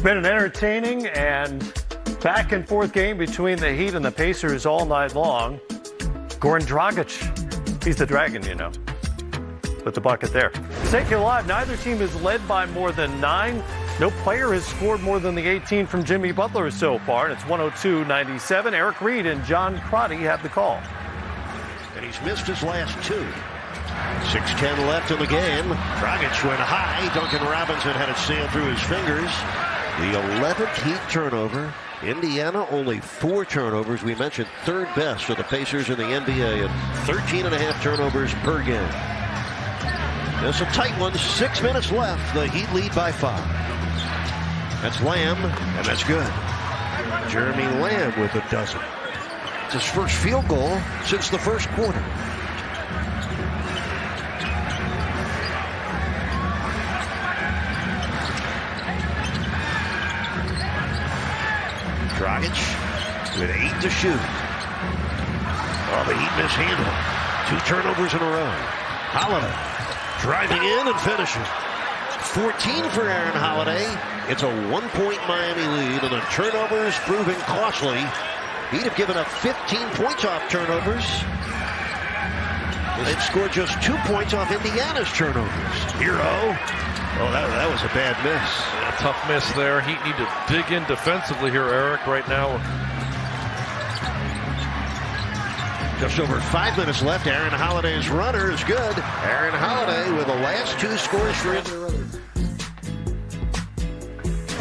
been an entertaining and back and forth game between the Heat and the Pacers all night long. Goran Dragic, he's the dragon, you know, with the bucket there. Stay alive, neither team is led by more than 9. No player has scored more than the 18 from Jimmy Butler so far, and it's 102-97. Eric Reed and John Crotty have the call. And he's missed his last 2. 6:10 left in the game. Dragic went high. Duncan Robinson had it sail through his fingers. The 11th Heat turnover. Indiana only 4 turnovers. We mentioned third best for the Pacers in the NBA and 13.5 turnovers per game. It's a tight one. 6 minutes left. The Heat lead by 5. That's Lamb, and that's good. Jeremy Lamb with a dozen. It's his first field goal since the first quarter. Dragic with 8 to shoot. Oh, the Heat mishandled. 2 turnovers in a row. Holiday driving in and finishing. 14 for Aaron Holiday. It's a 1-point Miami lead, and the turnovers proving costly. He'd have given up 15 points off turnovers. They've scored just 2 points off Indiana's turnovers. Hero. Oh, that was a bad miss. Yeah, tough miss there. Heat need to dig in defensively here, Eric, right now. Just over 5 minutes left. Aaron Holiday's runner is good. Aaron Holiday with the last 2 scores for Indiana.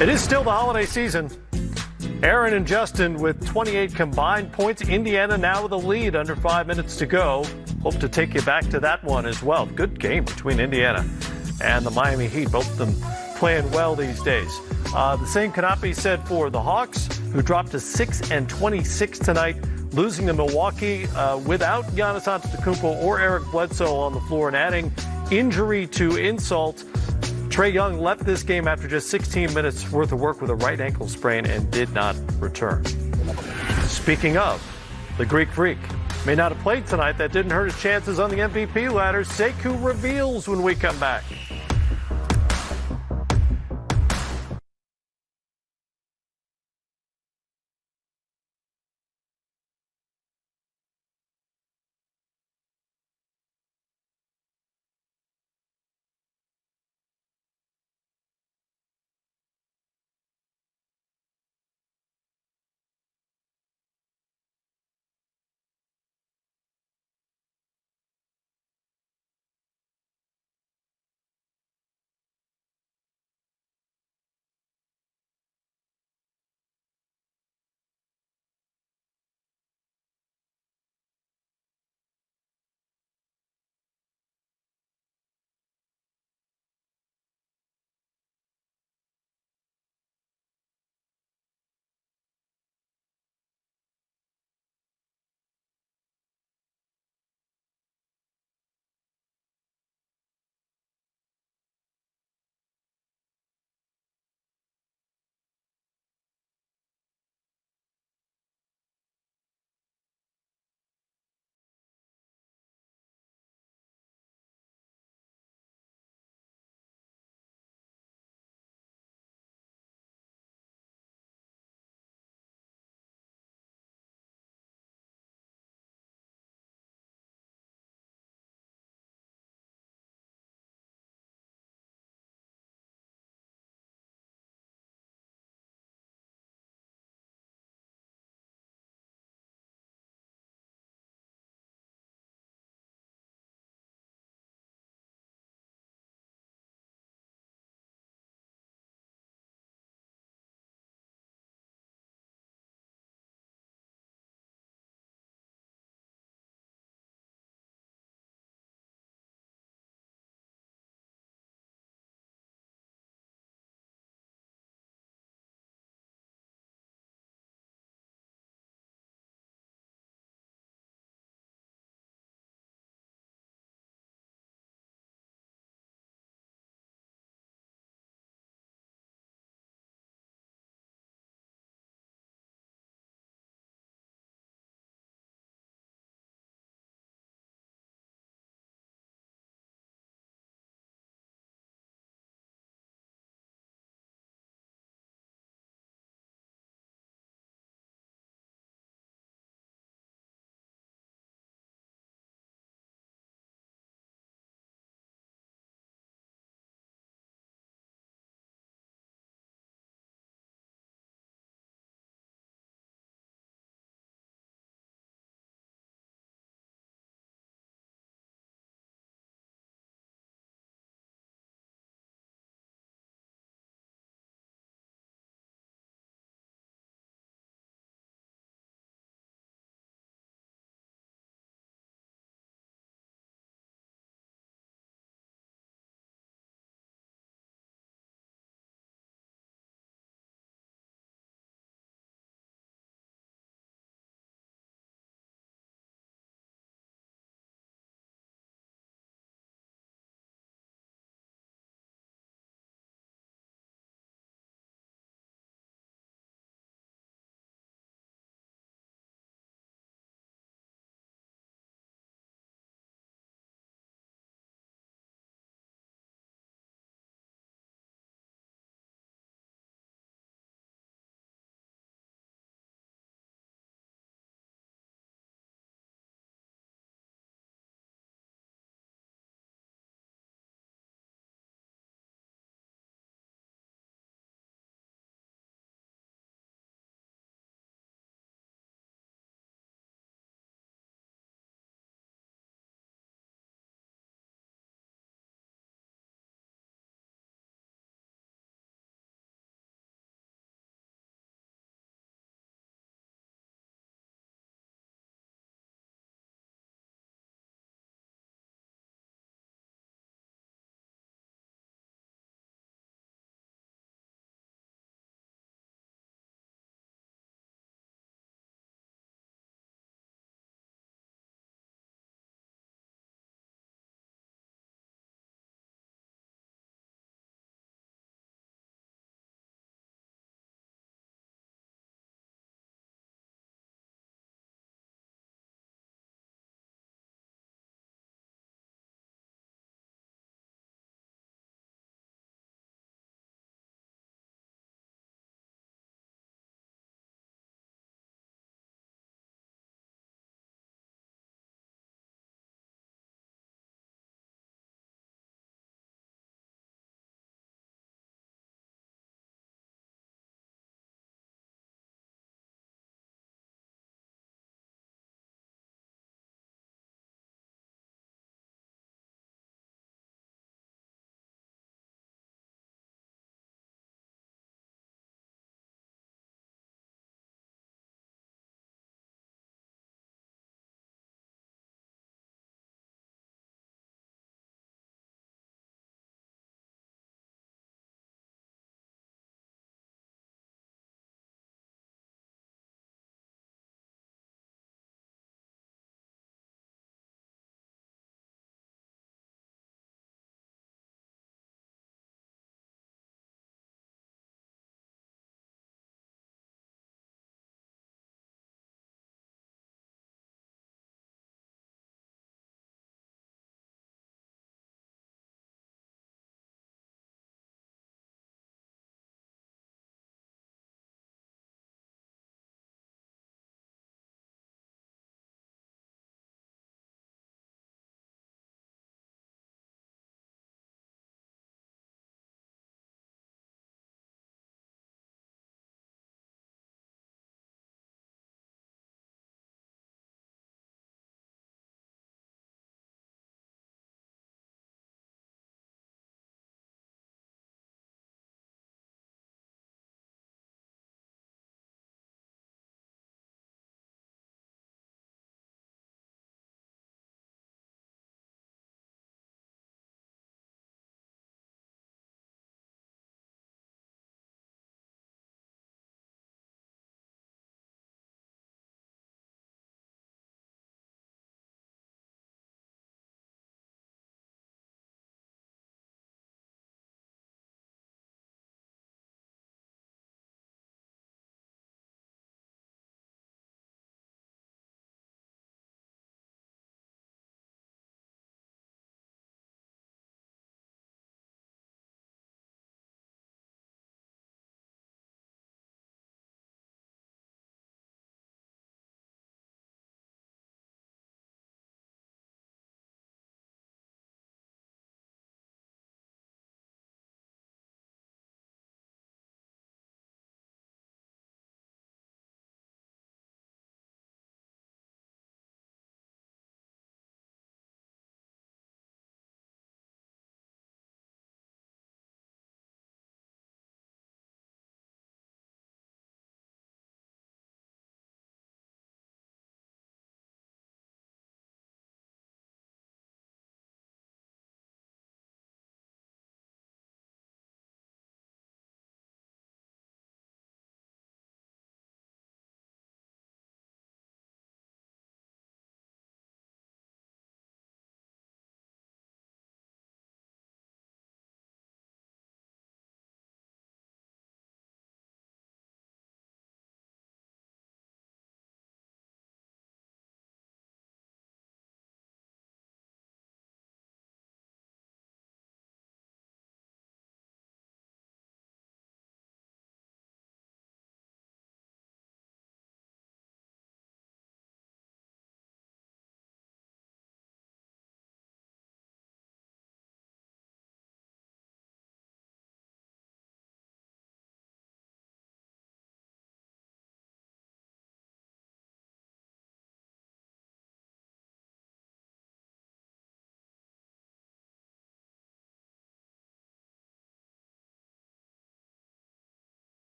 It is still the holiday season. Aaron and Justin with 28 combined points. Indiana now with a lead, under 5 minutes to go. Hope to take you back to that one as well. Good game between Indiana and the Miami Heat. Both of them playing well these days. The same cannot be said for the Hawks, who dropped to 6-26 tonight, losing to Milwaukee without Giannis Antetokounmpo or Eric Bledsoe on the floor, and adding injury to insult. Trae Young left this game after just 16 minutes worth of work with a right ankle sprain and did not return. Speaking of, the Greek Freak may not have played tonight. That didn't hurt his chances on the MVP ladder. Sekou reveals when we come back.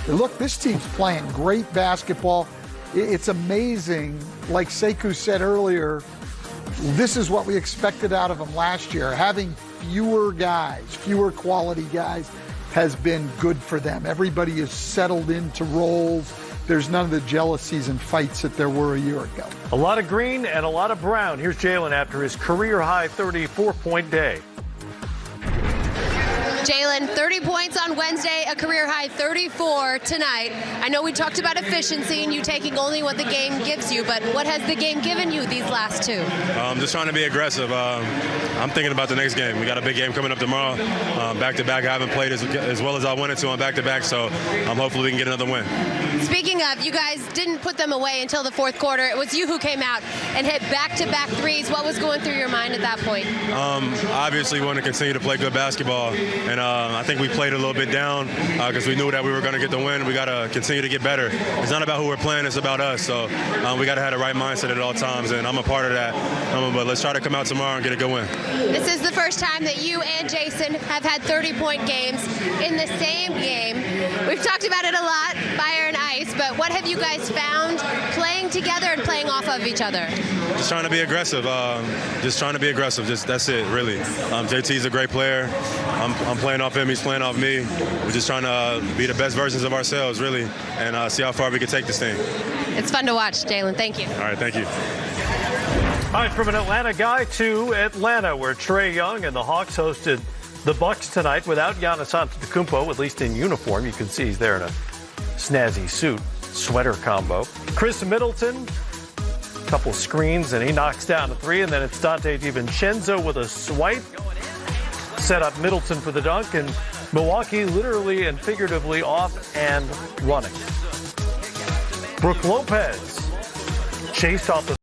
Look, this team's playing great basketball. It's amazing. Like Sekou said earlier, this is what we expected out of them last year. Having fewer guys, fewer quality guys, has been good for them. Everybody is settled into roles. There's none of the jealousies and fights that there were a year ago. A lot of green and a lot of brown. Here's Jalen after his career-high 34-point day. Jalen, 30 points on Wednesday, a career-high 34 tonight. I know we talked about efficiency and you taking only what the game gives you, but what has the game given you these last two? Just trying to be aggressive. I'm thinking about the next game. We got a big game coming up tomorrow. Back-to-back, I haven't played as well as I wanted to on back-to-back, so hopefully we can get another win. Speaking of, you guys didn't put them away until the fourth quarter. It was you who came out and hit back-to-back threes. What was going through your mind at that point? Obviously, we want to continue to play good basketball, and I think we played a little bit down because we knew that we were going to get the win. We got to continue to get better. It's not about who we're playing, it's about us. So we got to have the right mindset at all times, and I'm a part of that. But let's try to come out tomorrow and get a good win. This is the first time that you and Jason have had 30-point games in the same game. We've talked about it a lot, fire and ice, but what have you guys found playing together and playing off of each other? Just trying to be aggressive. That's it, really. JT's a great player. I'm playing off him. He's playing off me. We're just trying to be the best versions of ourselves, really, and see how far we can take this thing. It's fun to watch, Jalen. Thank you. All right, thank you. All right, from an Atlanta guy to Atlanta, where Trae Young and the Hawks hosted the Bucks tonight without Giannis Antetokounmpo, at least in uniform. You can see he's there in a snazzy suit, sweater combo. Chris Middleton, a couple screens, and he knocks down a three, and then it's Dante DiVincenzo with a swipe. Set up Middleton for the dunk, and Milwaukee literally and figuratively off and running. Brook Lopez chased off the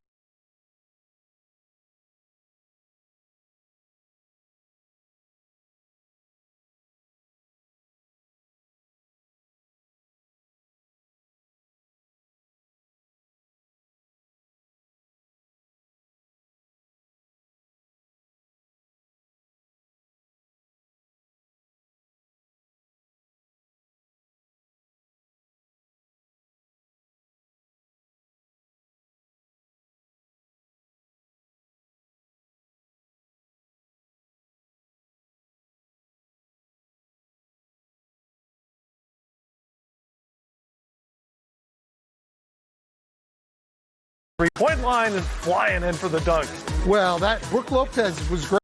three-point line and flying in for the dunk. Well, that Brook Lopez was great.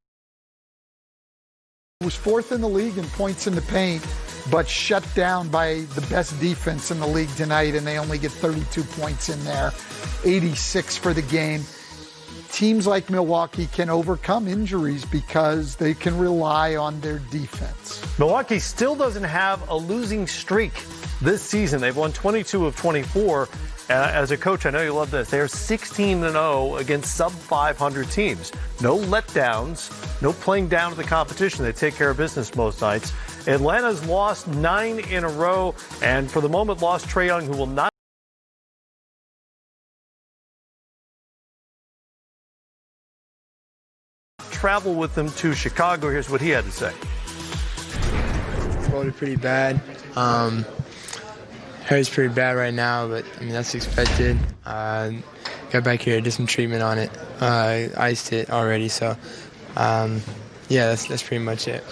He was fourth in the league in points in the paint, but shut down by the best defense in the league tonight, and they only get 32 points in there, 86 for the game. Teams like Milwaukee can overcome injuries because they can rely on their defense. Milwaukee still doesn't have a losing streak this season. They've won 22 of 24. As a coach, I know you love this. They're 16-0 against sub-500 teams. No letdowns, no playing down to the competition. They take care of business most nights. Atlanta's lost 9 in a row, and for the moment lost Trae Young, who will not travel with them to Chicago. Here's what he had to say. Voted pretty bad. Hurts pretty bad right now, but I mean that's expected. Got back here, did some treatment on it. Iced it already, so yeah, that's pretty much it.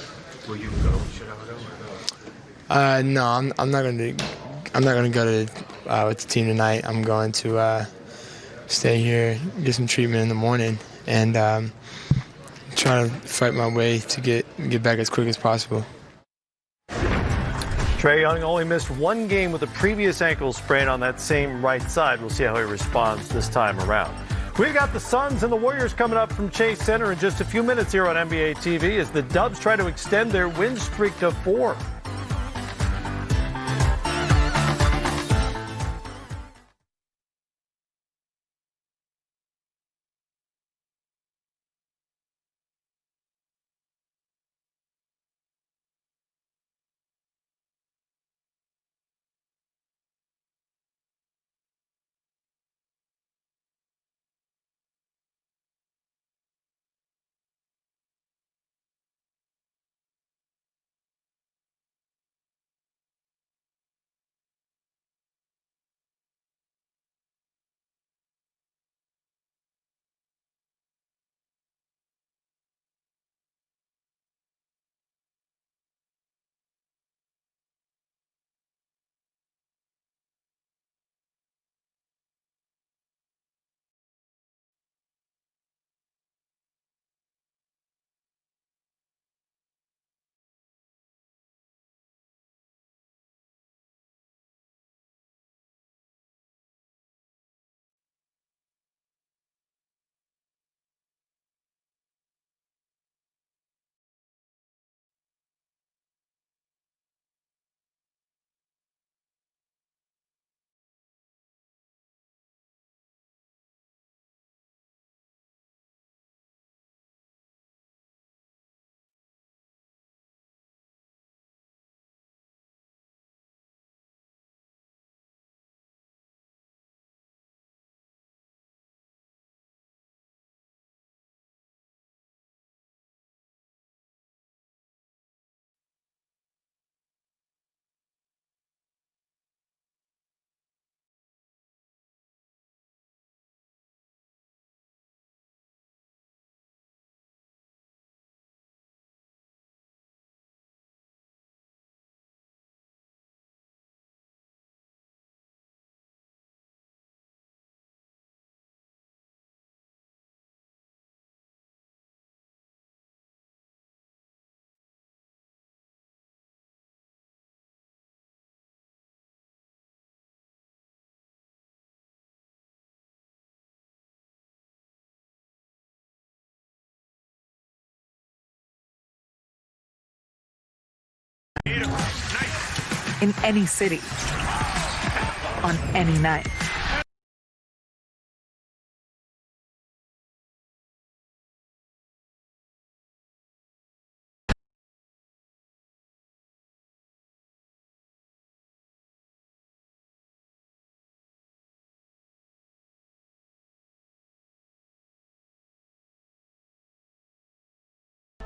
Will you go? Should I go? No, I'm not gonna go to with the team tonight. I'm going to stay here, get some treatment in the morning, and try to fight my way to get back as quick as possible. Trae Young only missed one game with a previous ankle sprain on that same right side. We'll see how he responds this time around. We've got the Suns and the Warriors coming up from Chase Center in just a few minutes here on NBA TV as the Dubs try to extend their win streak to 4. in any city, on any night.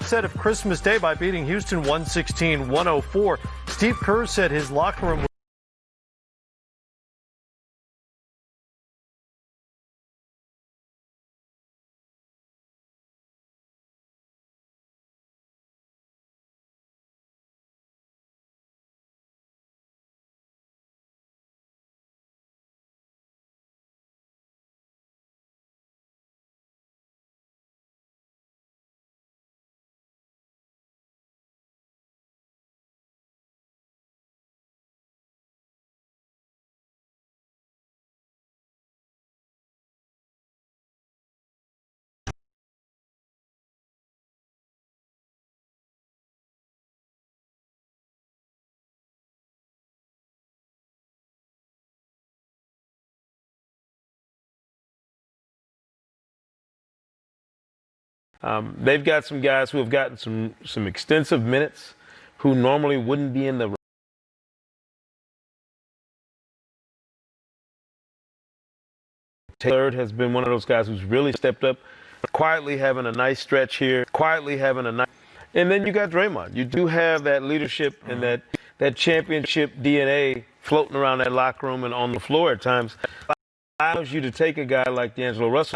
Set of Christmas Day by beating Houston 116-104. Steve Kerr said his locker room They've got some guys who have gotten some extensive minutes who normally wouldn't be in the Taylor has been one of those guys who's really stepped up, quietly having a nice stretch here, and then you got Draymond. You do have that leadership and that championship DNA floating around that locker room and on the floor at times. Allows you to take a guy like D'Angelo Russell.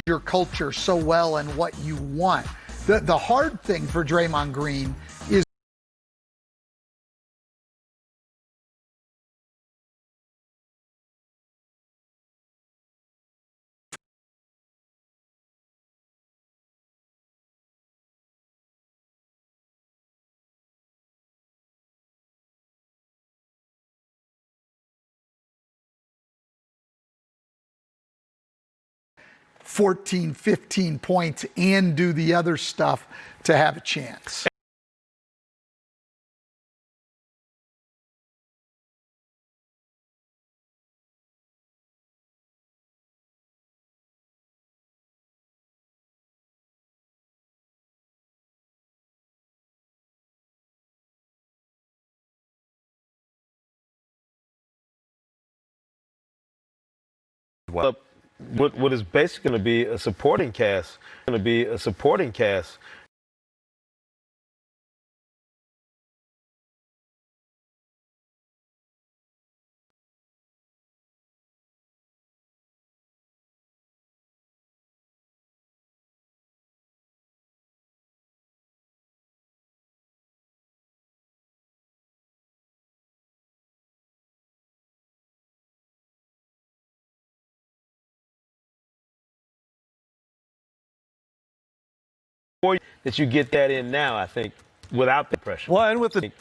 Your culture so well and what you want. The hard thing for Draymond Green is $14, 15 points and do the other stuff to have a chance. What is basically going to be a supporting cast. That you get that in now, I think, without the pressure. Well, and with the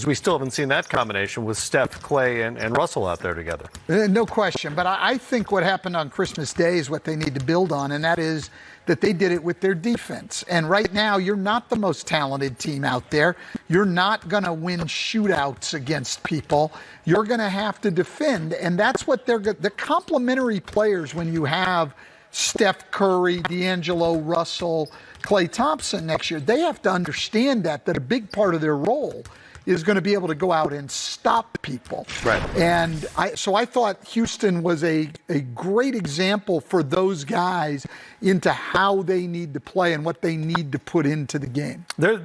We still haven't seen that combination with Steph, Clay, and Russell out there together. No question. But I think what happened on Christmas Day is what they need to build on, and that is that they did it with their defense. And right now, you're not the most talented team out there. You're not going to win shootouts against people. You're going to have to defend, and that's what the complementary players when you have Steph Curry, D'Angelo Russell, Klay Thompson next year, they have to understand that a big part of their role is going to be able to go out and stop people. Right. And so I thought Houston was a great example for those guys into how they need to play and what they need to put into the game. The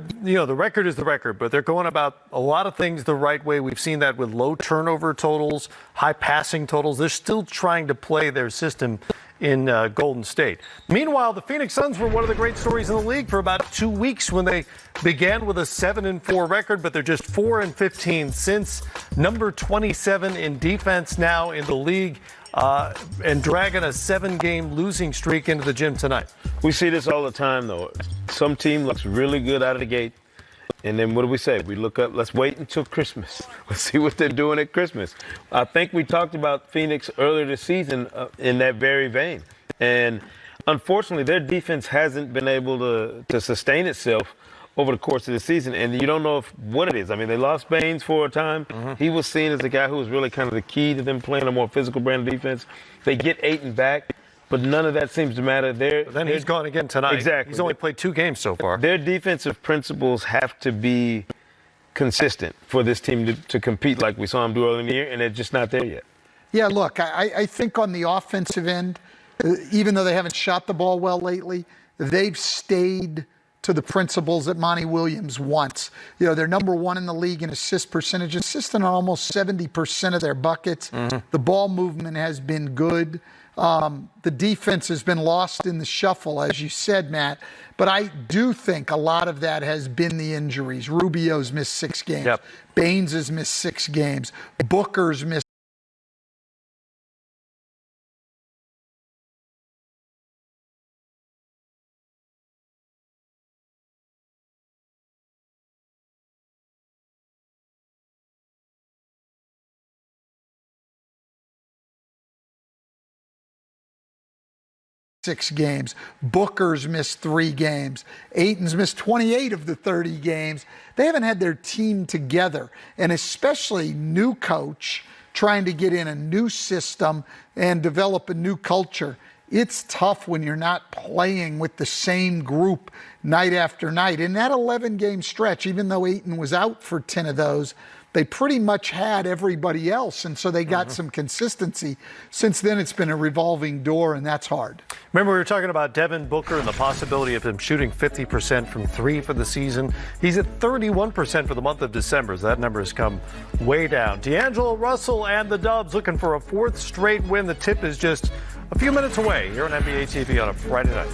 record is the record, but they're going about a lot of things the right way. We've seen that with low turnover totals, high passing totals. They're still trying to play their system in Golden State. Meanwhile, the Phoenix Suns were one of the great stories in the league for about 2 weeks when they began with a 7-4 record, but they're just 4-15 since. Number 27 in defense now in the league, and dragging a 7-game losing streak into the gym tonight. We see this all the time, though. Some team looks really good out of the gate. And then what do we say? We look up, let's wait until Christmas. Let's see what they're doing at Christmas. I think we talked about Phoenix earlier this season in that very vein. And unfortunately, their defense hasn't been able to sustain itself over the course of the season. And you don't know what it is. I mean, they lost Baines for a time. He was seen as the guy who was really kind of the key to them playing a more physical brand of defense. They get Ayton back. But none of that seems to matter. Then he's gone again tonight. Exactly. He's only played 2 games so far. Their defensive principles have to be consistent for this team to compete like we saw them do early in the year, and they're just not there yet. Yeah, look, I think on the offensive end, even though they haven't shot the ball well lately, they've stayed to the principles that Monty Williams wants. You know, they're number 1 in the league in assist percentage, assisting on almost 70% of their buckets. The ball movement has been good. The defense has been lost in the shuffle, as you said, Matt. But I do think a lot of that has been the injuries. Rubio's missed 6 games. Yep. Baines has missed 6 games. Booker's missed six games. Booker's missed 3 games. Ayton's missed 28 of the 30 games. They haven't had their team together, and especially new coach trying to get in a new system and develop a new culture. It's tough when you're not playing with the same group night after night. In that 11-game stretch, even though Ayton was out for 10 of those, they pretty much had everybody else, and so they got some consistency. Since then, it's been a revolving door, and that's hard. Remember, we were talking about Devin Booker and the possibility of him shooting 50% from 3 for the season. He's at 31% for the month of December, so that number has come way down. D'Angelo Russell and the Dubs looking for a 4th straight win. The tip is just a few minutes away here on NBA TV on a Friday night.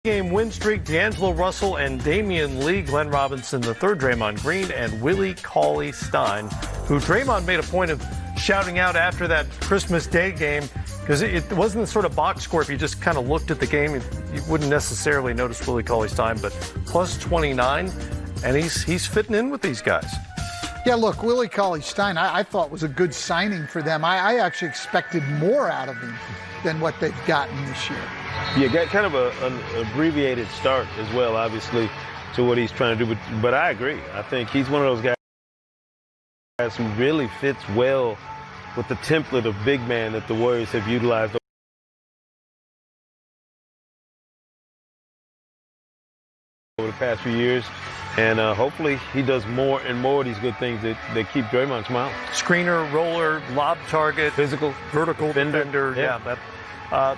Game win streak, D'Angelo Russell and Damian Lee, Glenn Robinson III, Draymond Green, and Willie Cauley-Stein, who Draymond made a point of shouting out after that Christmas Day game, because it wasn't the sort of box score. If you just kind of looked at the game, you wouldn't necessarily notice Willie Cauley-Stein, but plus 29, and he's fitting in with these guys. Yeah, look, Willie Cauley-Stein, I thought was a good signing for them. I actually expected more out of him than what they've gotten this year. Yeah, got kind of an abbreviated start as well, obviously, to what he's trying to do. But I agree. I think he's one of those guys who really fits well with the template of big man that the Warriors have utilized over the past few years. And hopefully he does more and more of these good things that keep Draymond smiling. Screener, roller, lob target, physical, vertical defender. Yeah.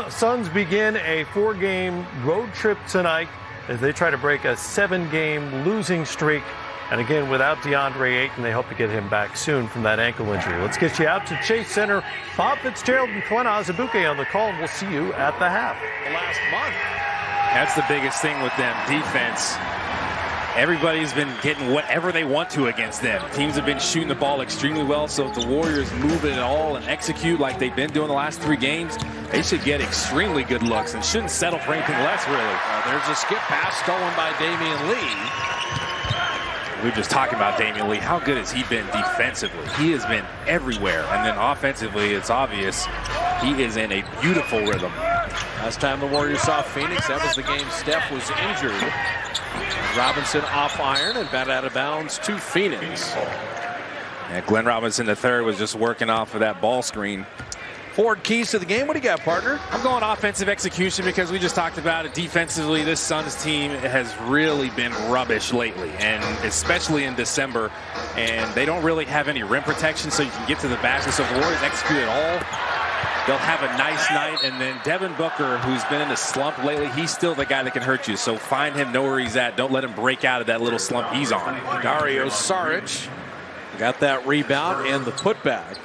Suns begin a 4-game road trip tonight as they try to break a 7-game losing streak. And again, without DeAndre Ayton, they hope to get him back soon from that ankle injury. Let's get you out to Chase Center. Bob Fitzgerald and Glenn Azubuike on the call, and we'll see you at the half. Last month. That's the biggest thing with them, defense. Everybody's been getting whatever they want to against them. Teams have been shooting the ball extremely well, so if the Warriors move it at all and execute like they've been doing the last 3 games, they should get extremely good looks and shouldn't settle for anything less, really. There's a skip pass stolen by Damian Lee. We were just talking about Damian Lee. How good has he been defensively? He has been everywhere. And then offensively, it's obvious he is in a beautiful rhythm. Last time the Warriors saw Phoenix, that was the game Steph was injured. Robinson off iron and bat out of bounds to Phoenix. And Glenn Robinson III was just working off of that ball screen. Forward keys to the game. What do you got, partner? I'm going offensive execution because we just talked about it. Defensively, this Suns team has really been rubbish lately, and especially in December. And they don't really have any rim protection, so you can get to the basket. So if the Warriors execute it all, they'll have a nice night. And then Devin Booker, who's been in a slump lately, he's still the guy that can hurt you. So find him, know where he's at. Don't let him break out of that little slump he's on. Dario Saric got that rebound and the putback.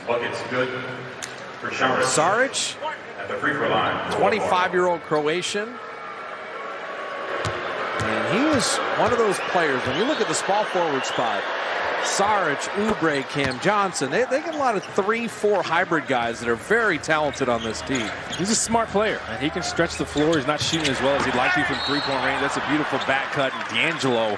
Saric, 25-year-old Croatian. And he is one of those players, when you look at the small forward spot, Saric, Oubre, Cam Johnson, they get a lot of 3-4 hybrid guys that are very talented on this team. He's a smart player, and he can stretch the floor. He's not shooting as well as he'd like to from three-point range. That's a beautiful back cut. And D'Angelo,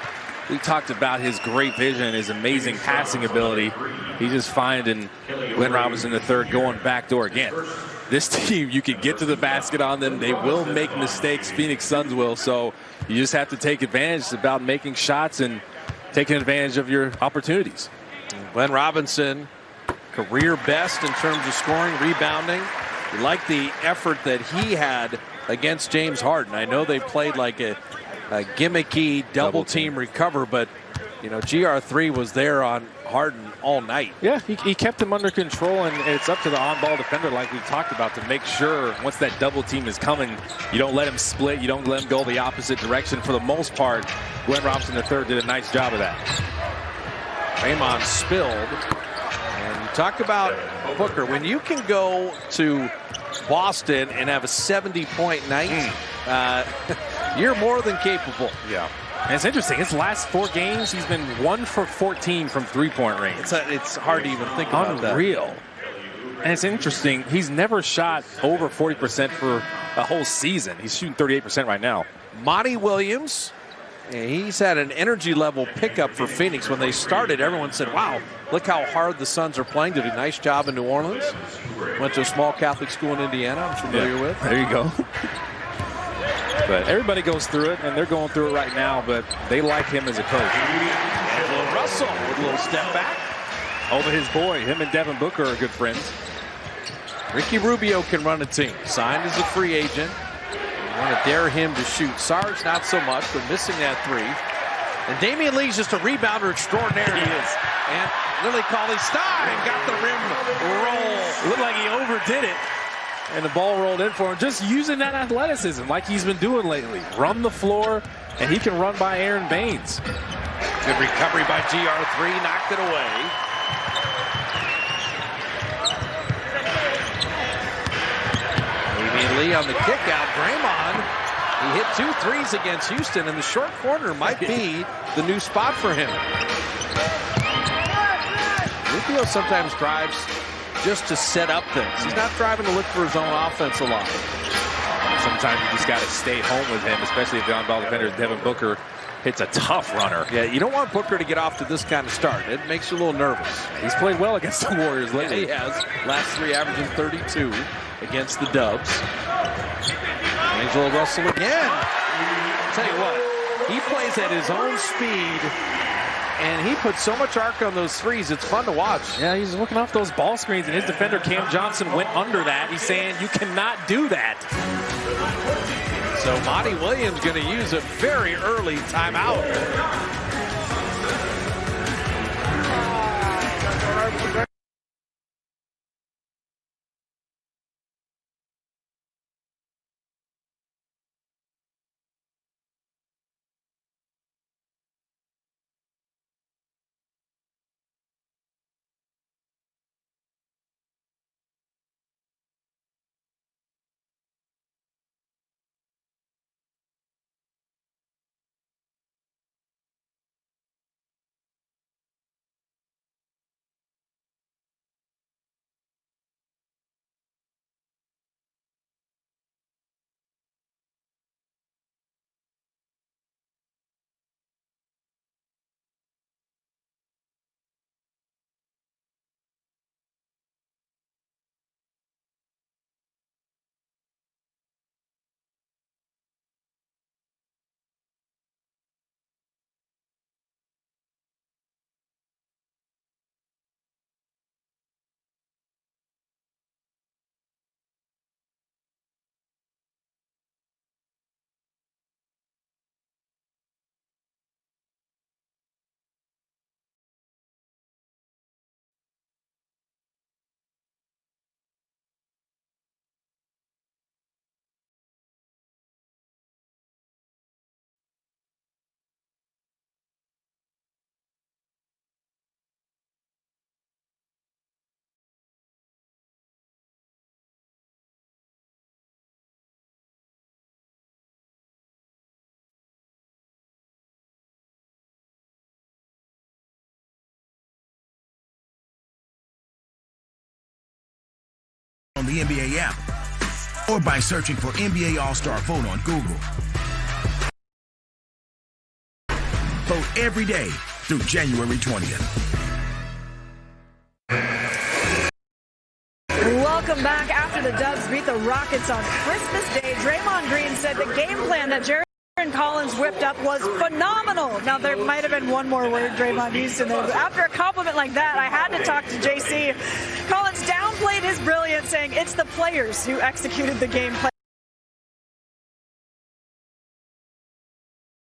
we talked about his great vision, his amazing passing ability. He's just finding Glenn Robinson III going backdoor again. This team, you can get to the basket on them. They will make mistakes. Phoenix Suns will. So you just have to take advantage. It's about making shots and taking advantage of your opportunities. Glenn Robinson, career best in terms of scoring, rebounding. You like the effort that he had against James Harden. I know they played like a gimmicky double team recover, but you know, GR3 was there on Harden all night. Yeah, he kept him under control, and it's up to the on-ball defender, like we talked about, to make sure once that double team is coming, you don't let him split, you don't let him go the opposite direction. For the most part, Glenn Robinson III did a nice job of that. Draymond spilled. And you talk about Booker. When you can go to Boston and have a 70-point night, you're more than capable. Yeah. And it's interesting. His last 4 games, he's been 1 for 14 from three-point range. It's hard to even think about that. Unreal. And it's interesting. He's never shot over 40% for a whole season. He's shooting 38% right now. Monty Williams, he's had an energy level pickup for Phoenix. When they started, everyone said, wow, look how hard the Suns are playing. Did a nice job in New Orleans. Went to a small Catholic school in Indiana I'm familiar with. There you go. But everybody goes through it, and they're going through it right now, but they like him as a coach. Angelo Russell with a little step back. Over his boy. Him and Devin Booker are good friends. Ricky Rubio can run a team. Signed as a free agent. You want to dare him to shoot. Sarge not so much, but missing that 3. And Damian Lee's just a rebounder extraordinaire. He is. And Willie Cauley-Stein got the rim roll. It looked like he overdid it. And the ball rolled in for him, just using that athleticism like he's been doing lately. Run the floor, and he can run by Aaron Baines. Good recovery by GR3, knocked it away. Damian Lee on the kick out. Draymond He hit 2 threes against Houston, and the short corner might be the new spot for him. Rubio sometimes drives just to set up things. He's not driving to look for his own offense a lot. Sometimes you just got to stay home with him, especially if the on-ball defender Devin Booker hits a tough runner. Yeah, you don't want Booker to get off to this kind of start. It makes you a little nervous. He's played well against the Warriors lately. He has. Last 3 averaging 32 against the Dubs. Angelo Russell again. I'll tell you what, he plays at his own speed, and he puts so much arc on those threes, it's fun to watch. Yeah, he's looking off those ball screens, and his defender, Cam Johnson, went under that. He's saying, you cannot do that. So Monty Williams going to use a very early timeout. On the NBA app or by searching for NBA All-Star Vote on Google. Vote every day through January 20th. Welcome back. After the Dubs beat the Rockets on Christmas Day, Draymond Green said the game plan that Jarrett Collins whipped up was phenomenal. Now, there might have been one more word Draymond used in there, but after a compliment like that, I had to talk to JC. Collins downplayed his brilliance, saying it's the players who executed the game plan.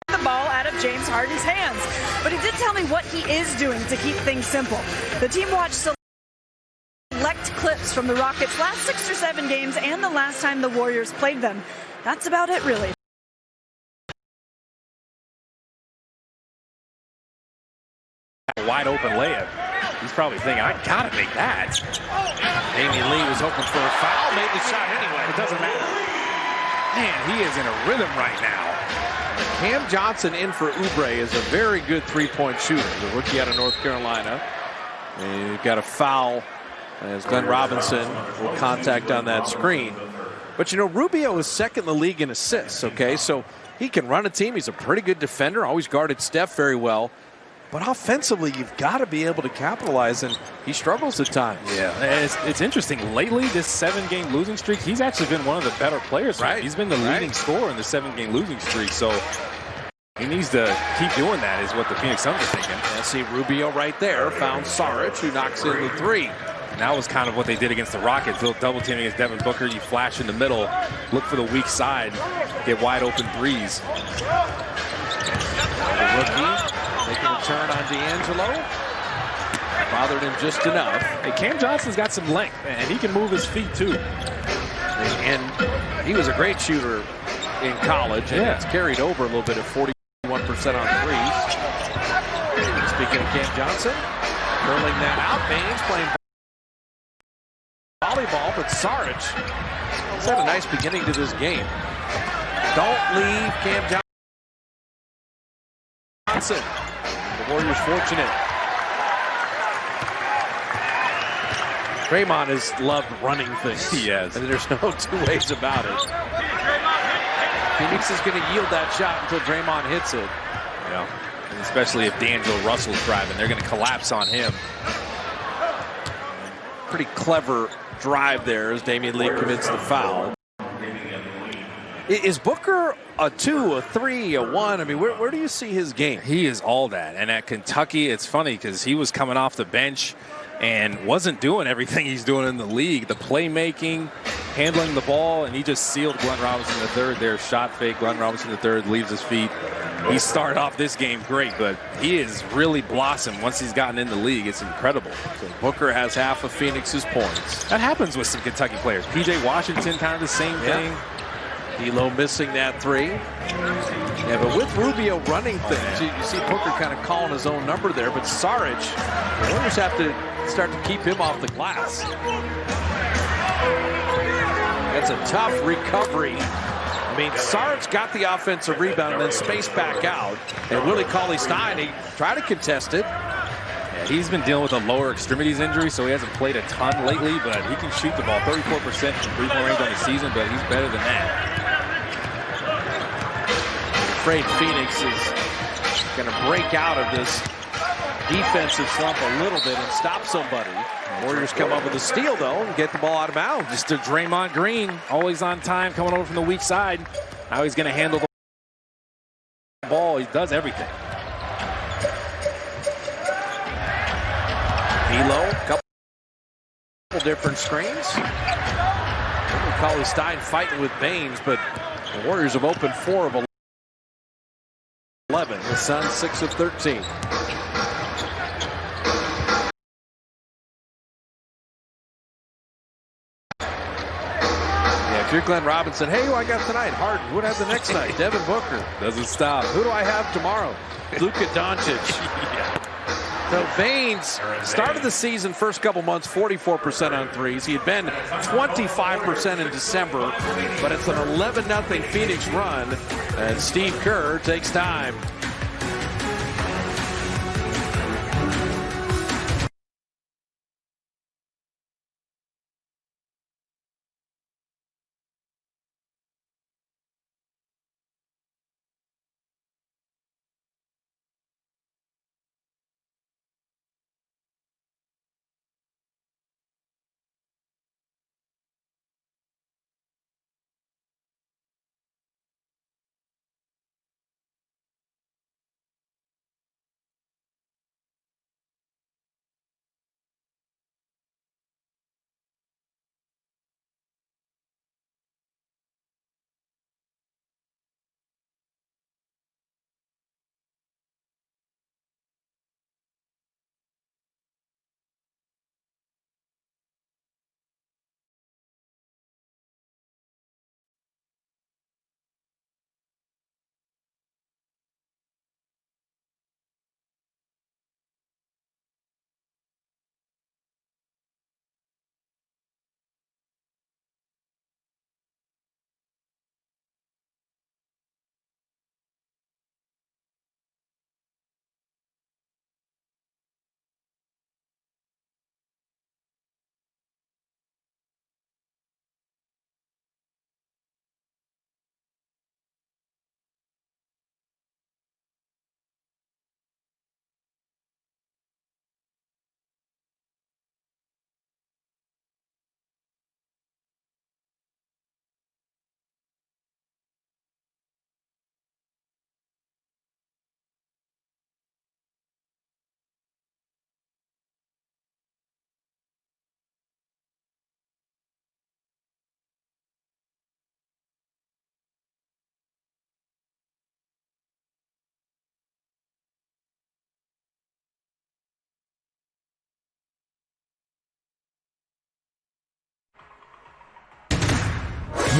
The ball out of James Harden's hands. But he did tell me what he is doing to keep things simple. The team watched select clips from the Rockets' last 6 or 7 games and the last time the Warriors played them. That's about it, really. Wide open layup. He's probably thinking, I gotta make that. Damian Lee was hoping for a foul, made the shot anyway. It doesn't matter. Man, he is in a rhythm right now. Cam Johnson in for Oubre is a very good three-point shooter, the rookie out of North Carolina. And you've got a foul as Glenn Robinson will contact on that screen. But you know, Rubio is second in the league in assists, okay? So he can run a team. He's a pretty good defender, always guarded Steph very well. But offensively, you've got to be able to capitalize, and he struggles at times. Yeah, it's interesting. Lately, this 7-game losing streak, he's actually been one of the better players. Right. He's been the leading scorer in the 7-game losing streak, so he needs to keep doing that is what the Phoenix Suns are thinking. Yeah, see Rubio right there, found Saric, who knocks in the 3. And that was kind of what they did against the Rockets. They'll double team against Devin Booker. You flash in the middle, look for the weak side, get wide open threes. The rookie making a turn on D'Angelo. Bothered him just enough. Hey, Cam Johnson's got some length, and he can move his feet too. And he was a great shooter in college, and it's carried over a little bit at 41% on threes. Speaking of Cam Johnson, curling that out. Baines playing volleyball, but Saric has had a nice beginning to this game. Don't leave Cam Johnson. The Warriors fortunate. Draymond has loved running things. He has. And there's no two ways about it. Phoenix is going to yield that shot until Draymond hits it. Yeah. And especially if D'Angelo Russell's driving, they're going to collapse on him. Pretty clever drive there as Damian Lee commits the foul. Is Booker a 2, a 3, a 1? I mean, where do you see his game? He is all that. And at Kentucky, it's funny because he was coming off the bench and wasn't doing everything he's doing in the league. The playmaking, handling the ball, and he just sealed Glenn Robinson III there. Shot fake. Glenn Robinson III leaves his feet. He started off this game great, but he has really blossomed once he's gotten in the league. It's incredible. So Booker has half of Phoenix's points. That happens with some Kentucky players. P.J. Washington, kind of the same thing. D'Lo missing that 3. Yeah, but with Rubio running things, you see Booker kind of calling his own number there, but Saric, the Warriors have to start to keep him off the glass. That's a tough recovery. I mean, Saric got the offensive rebound and then spaced back out. And Willie Cauley-Stein, he tried to contest it. Yeah, he's been dealing with a lower extremities injury, so he hasn't played a ton lately, but he can shoot the ball 34% from three-point range on the season, but he's better than that. I'm afraid Phoenix is going to break out of this defensive slump a little bit and stop somebody. The Warriors come up with a steal, though, and get the ball out of bounds. Just to Draymond Green, always on time, coming over from the weak side. Now he's going to handle the ball. He does everything. D'Lo, couple different screens. Cauley-Stein fighting with Baines, but the Warriors have opened 4 of 11. The Suns 6 of 13. Yeah, if you're Glenn Robinson, hey, who I got tonight? Harden. Who do I have the next night? Devin Booker. Doesn't stop. Who do I have tomorrow? Luka Doncic. So Baines started the season, first couple months, 44% on threes. He had been 25% in December, but it's an 11-0 Phoenix run, and Steve Kerr takes time.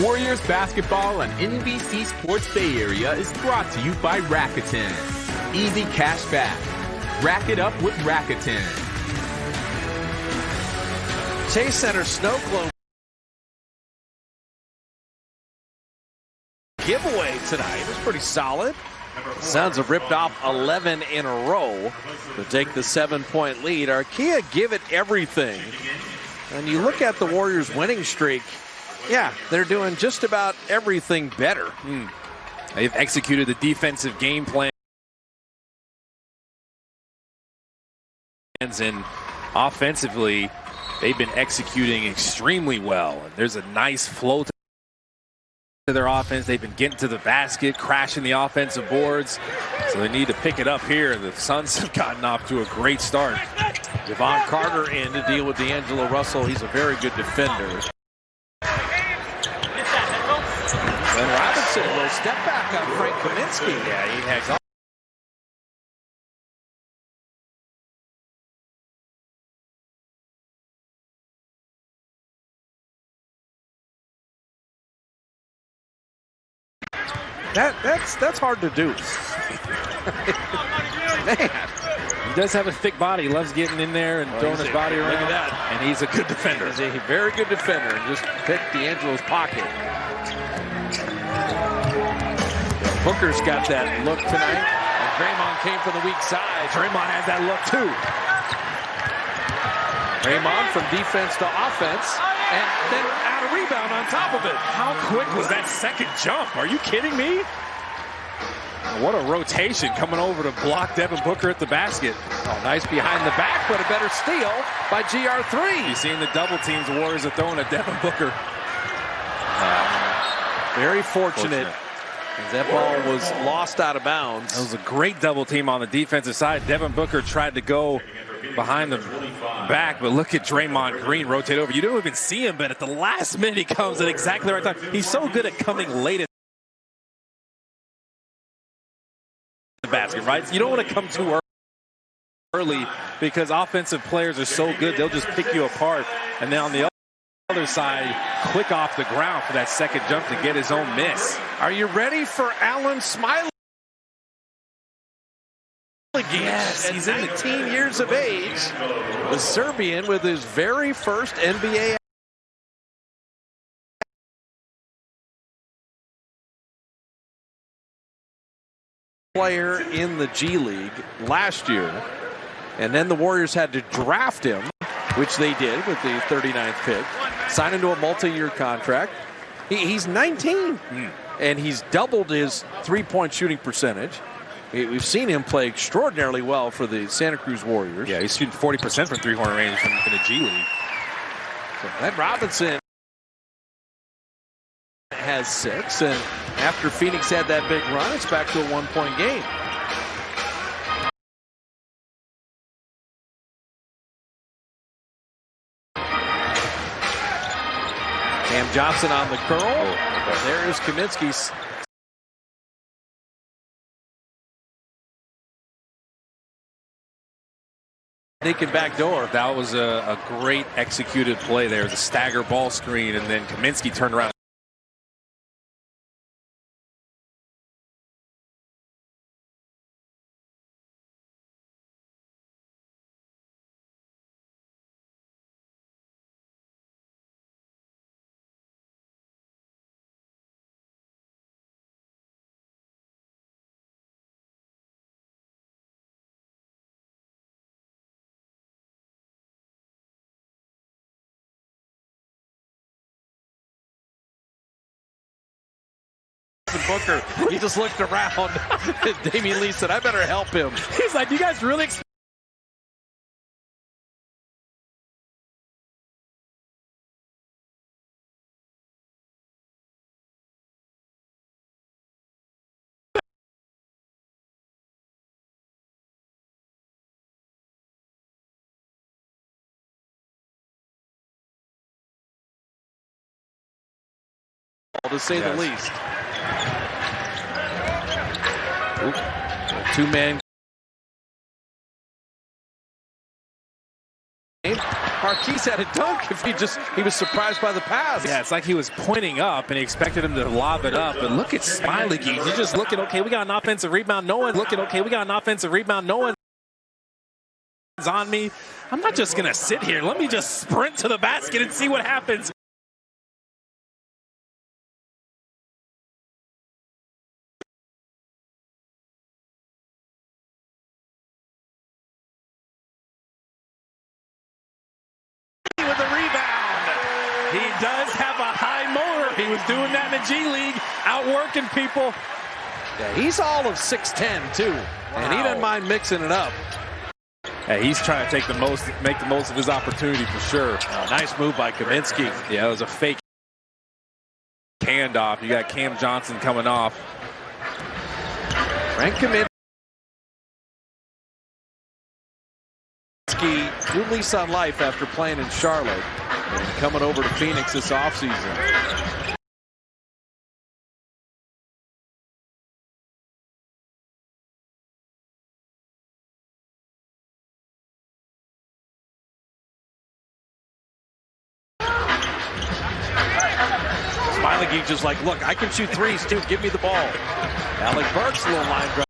Warriors basketball on NBC Sports Bay Area is brought to you by Rakuten. Easy cash back. Rack it up with Rakuten. Chase Center snow globe giveaway tonight. It was pretty solid. Suns have ripped off 11 in a row to take the 7-point lead. Arkia give it everything. And you look at the Warriors' winning streak, yeah, they're doing just about everything better. They've executed the defensive game plan. And offensively, they've been executing extremely well. And there's a nice flow to their offense. They've been getting to the basket, crashing the offensive boards. So they need to pick it up here. The Suns have gotten off to a great start. Devon Carter in to deal with D'Angelo Russell. He's a very good defender. And Robinson will step back on Frank Kaminsky. Yeah, he has all. That's hard to do. Man. He does have a thick body. He loves getting in there and throwing his body around. Look at that. And he's a good defender. He's a very good defender and just picked D'Angelo's pocket. Booker's got that look tonight. And Draymond came from the weak side. Draymond has that look too. Draymond from defense to offense. And then out a rebound on top of it. How quick was that second jump? Are you kidding me? What a rotation coming over to block Devin Booker at the basket. Oh, nice behind the back, but a better steal by GR3. You've seen the double teams the Warriors are throwing at Devin Booker. Very fortunate. That ball was lost out of bounds. It was a great double team on the defensive side. Devin Booker tried to go behind the back, but look at Draymond Green rotate over. You don't even see him, but at the last minute he comes at exactly the right time. He's so good at coming late at the basket, right? You don't want to come too early because offensive players are so good, they'll just pick you apart. And then on the other side, quick off the ground for that second jump to get his own miss. Are you ready for Alan Smiley? Yes, he's 19 years of age. The Serbian with his very first NBA player in the G League last year. And then the Warriors had to draft him, which they did with the 39th pick. Sign him to a multi-year contract. He's 19, and he's doubled his three-point shooting percentage. We've seen him play extraordinarily well for the Santa Cruz Warriors. Yeah, he's shooting 40% from three-point range in the G League. So Ed Robinson has 6, and after Phoenix had that big run, it's back to a one-point game. Cam Johnson on the curl. There is Kaminsky. Sneaking back door. That was a great executed play there. The stagger ball screen, and then Kaminsky turned around. Booker, he just looked around. Damian Lee said, I better help him. He's like, you guys really to say the least. Two-man game. Marquise had a dunk if he was surprised by the pass. Yeah, it's like he was pointing up and he expected him to lob it up. But look at Smiley. You're just looking, okay, we got an offensive rebound. No one's looking, okay, we got an offensive rebound. No one's on me. I'm not just going to sit here. Let me just sprint to the basket and see what happens. was doing that in the G League, outworking people. Yeah, he's all of 6'10", too. And he doesn't mind mixing it up. Yeah, he's trying to make the most of his opportunity for sure. Nice move by Kaminsky. Yeah, it was a fake handoff. You got Cam Johnson coming off. Frank Kaminsky, new lease on life after playing in Charlotte and coming over to Phoenix this offseason. Smiley just like, look, I can shoot threes too. Give me the ball. Alec Burks, a little line drive.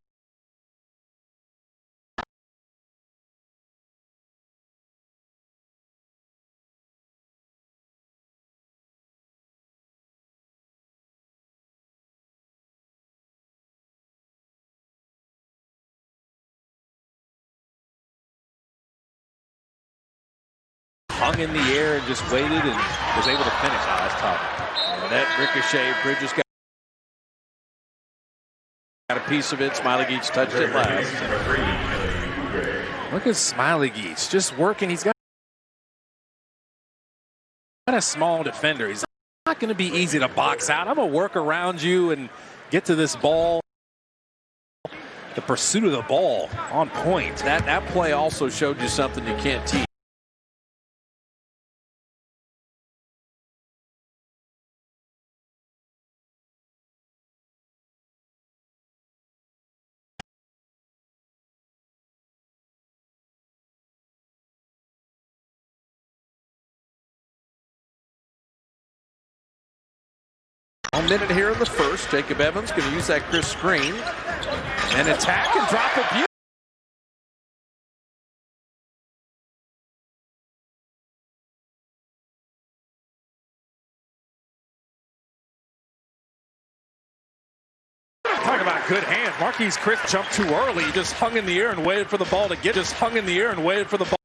Hung in the air and just waited and was able to finish. Oh, that's tough. And that ricochet, Bridges got a piece of it. Smiley Geach touched it last. Look at Smiley Geach just working. He's got a small defender. He's not going to be easy to box out. I'm going to work around you and get to this ball. The pursuit of the ball on point. That play also showed you something you can't teach. A minute here in the first. Jacob Evans going to use that Chris screen and attack and drop it beautifully. Talk about good hands. Marquise Chris jumped too early. He just hung in the air and waited for the ball to get. Just hung in the air and waited for the ball.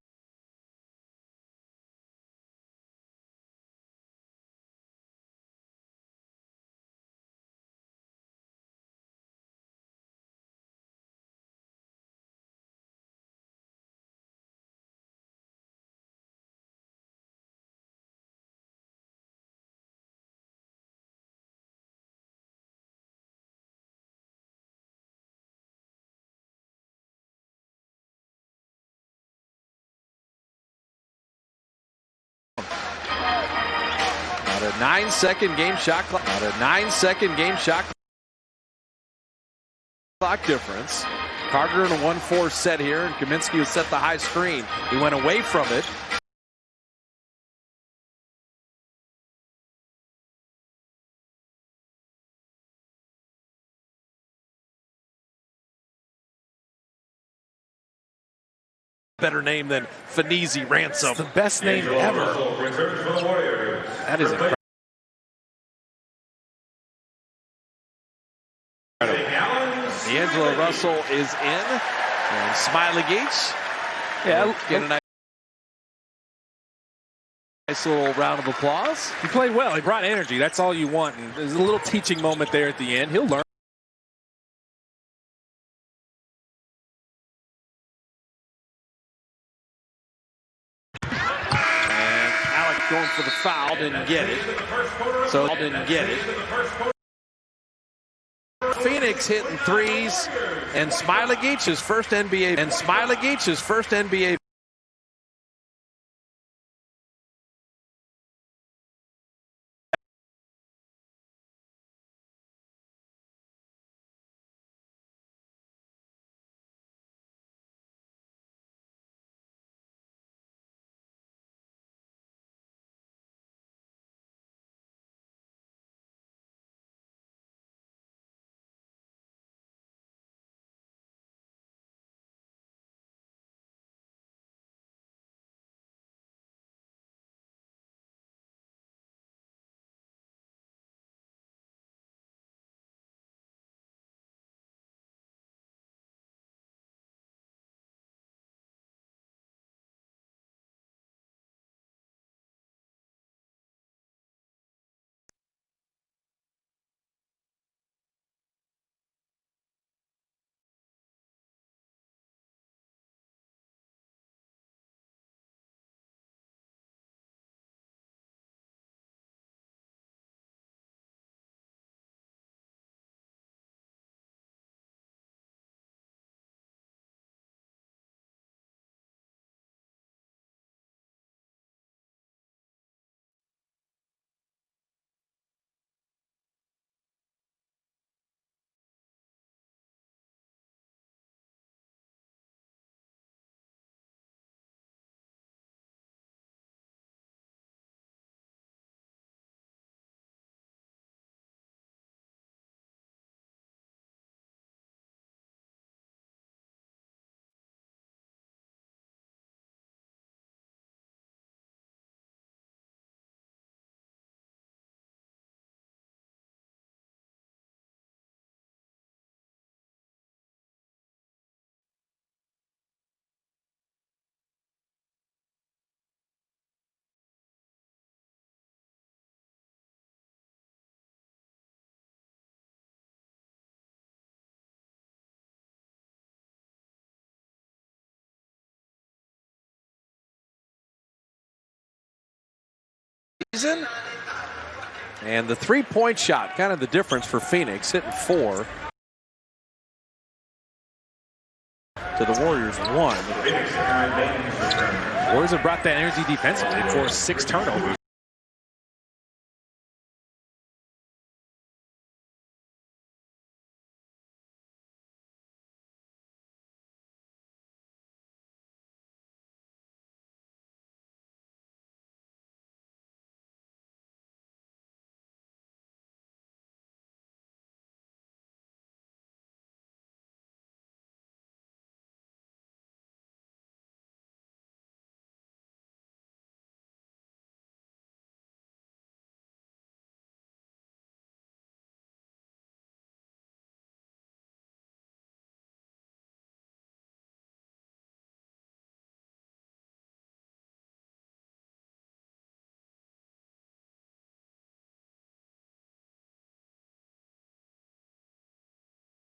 Not a 9-second game shot clock. Not a 9-second game shot clock difference. Carter in a 1-4 set here, and Kaminsky will set the high screen. He went away from it. Better name than Finesi Ransom. It's the best name ever. That is incredible. D'Angelo Russell is in. And Smiley Geach. Yeah, get a nice little round of applause. He played well. He brought energy. That's all you want. And there's a little teaching moment there at the end. He'll learn. Going for the foul, didn't get it. So didn't get it. Phoenix hitting threes, and Smiley Geach's first NBA And the three-point shot, kind of the difference for Phoenix, hitting 4. To the Warriors 1. Warriors have brought that energy defensively for 6 turnovers.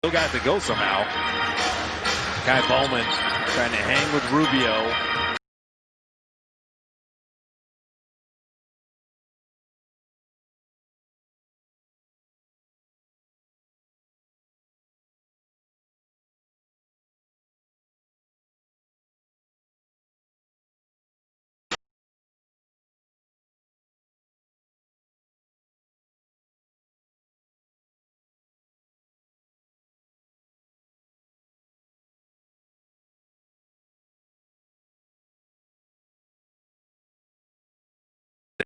Still got to go somehow. Kai Bowman trying to hang with Rubio.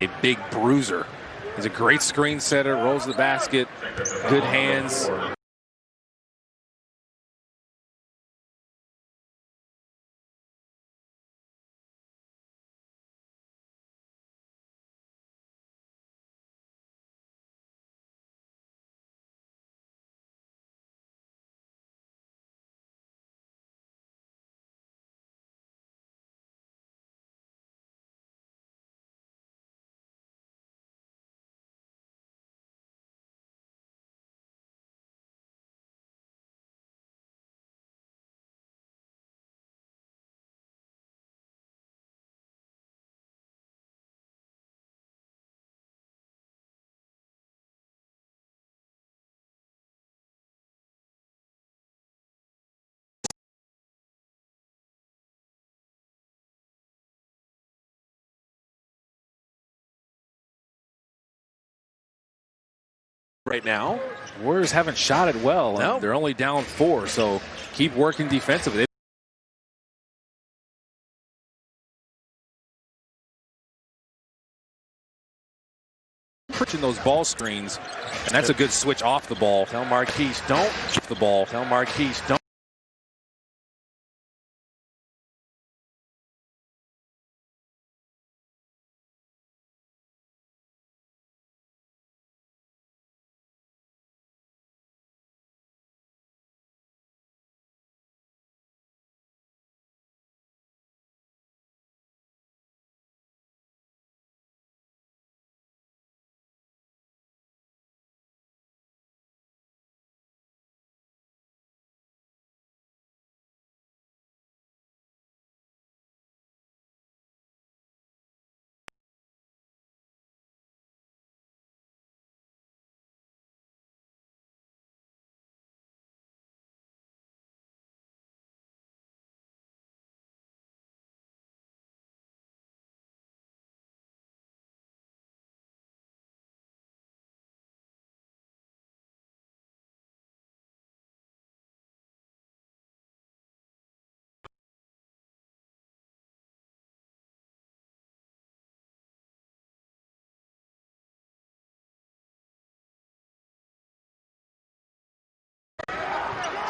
A big bruiser. He's a great screen setter, rolls the basket, good hands. Right now, Warriors haven't shot it well. No. They're only down 4, so keep working defensively. Pushing those ball screens, and that's a good switch off the ball. Tell Marquise, don't the ball. Tell Marquise, don't.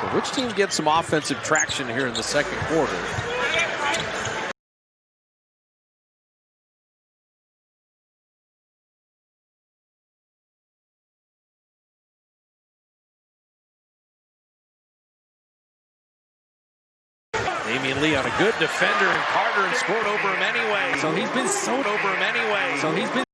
So which team gets some offensive traction here in the second quarter? Damian Lee on a good defender and Carter and scored over him anyway. So he's been sewed over him anyway. So he's been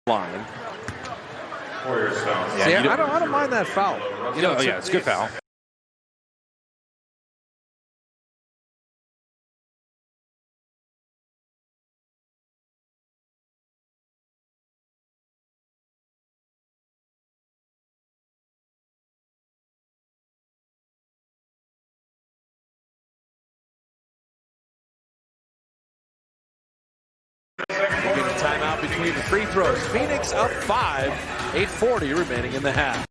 line. Yeah, See, I don't mind that foul. Yeah, it's a good foul. Timeout between the free throws. Phoenix up 5, 8:40 remaining in the half.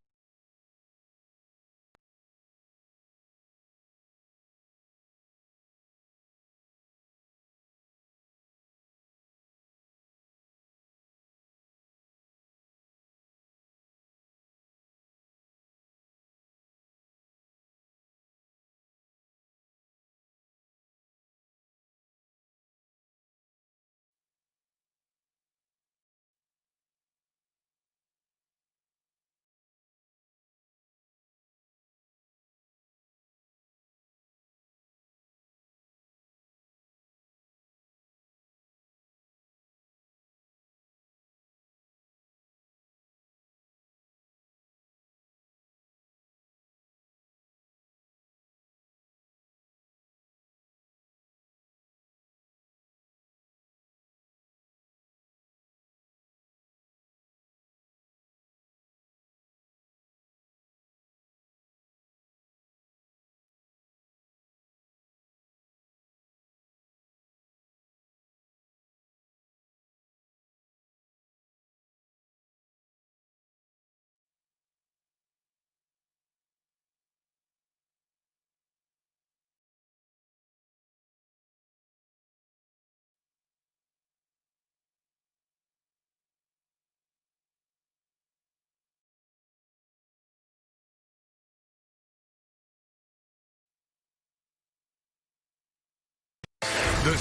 The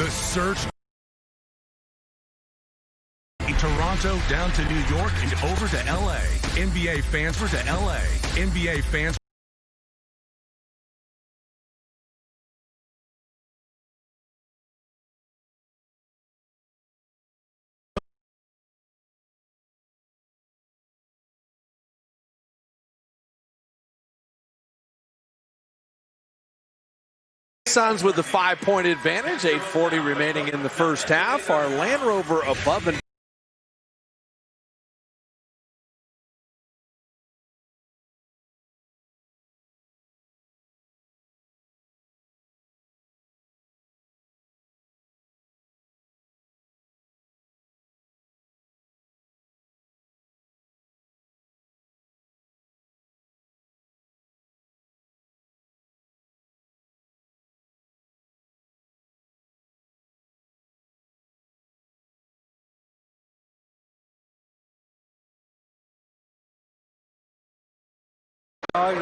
search in Toronto down to New York and over to LA. NBA fans for to LA. NBA fans. Suns with the 5-point advantage, 8:40 remaining in the first half. Our Land Rover above and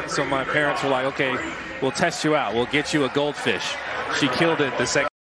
So my parents were like, okay, we'll test you out. We'll get you a goldfish. She killed it the second.